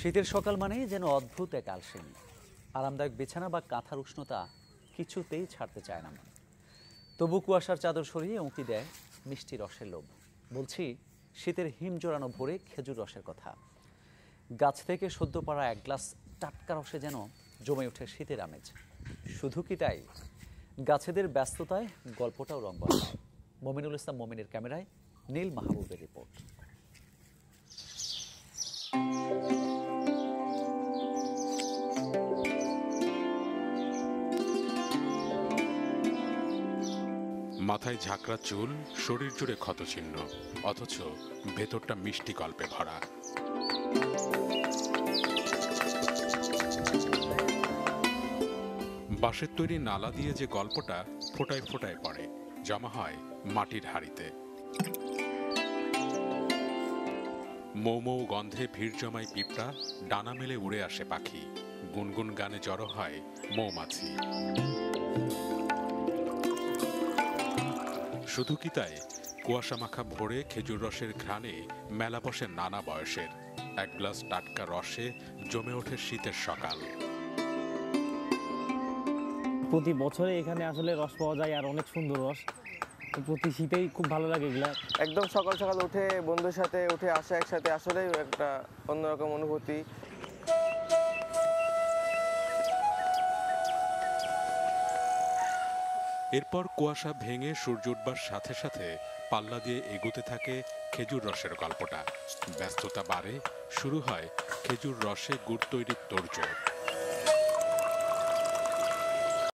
শীতের সকাল মানেই যেন অদ্ভুত এক আলসেমি। আরামদায়ক বিছানা বা কাঁথার উষ্ণতা কিছুতেই ছাড়তে চায় না মন। তবু কুয়াশার চাদর সরিয়ে উঁকি দেয় মিষ্টি রসের লোভ। বলছি শীতের হিম জোড়ানো ভোরে খেজুর রসের কথা। গাছ থেকে সদ্য পাড়া এক গ্লাস টাটকা রসে যেন জমে ওঠে শীতের আমেজ। শুধু কি তাই, গাছেদের ব্যস্ততায় গল্পটাও রং বদলায়। মমিনুল ইসলাম মমিনের ক্যামেরায় নীল মাহবুবের রিপোর্ট। মাথায় ঝাঁকড়া চুল, শরীর জুড়ে ক্ষতচিহ্ন, অথচ ভেতরটা মিষ্টি গল্পে ভরা। বাঁশের তৈরি নালা দিয়ে যে গল্পটা ফোটায় ফোটায় পড়ে, জমা হয় মাটির হাঁড়িতে। মৌ মৌ গন্ধে ভিড় জমায় পিঁপড়া, ডানা মেলে উড়ে আসে পাখি, গুনগুন গানে জড়ো হয় মৌমাছি। শুধু কি তাই, কুয়াশা মাখা ভোরে খেজুর রসের ঘ্রাণে মেলা বসে নানা বয়সের। এক গ্লাস টাটকা রসে জমে ওঠে শীতের সকাল। প্রতি বছরে এখানে আসলে রস পাওয়া যায়, আর অনেক সুন্দর রস। প্রতি শীতেই খুব ভালো লাগে এগুলা। একদম সকাল সকাল উঠে বন্ধুর সাথে উঠে আসা একসাথে, আসলেই একটা অন্যরকম অনুভূতি। এরপর কুয়াশা ভেঙে সূর্য উঠবার সাথে সাথে পাল্লা দিয়ে এগোতে থাকে খেজুর রসের গল্পটা। ব্যস্ততা বাড়ে, শুরু হয় খেজুর রসে গুড় তৈরির তোড়জোড়।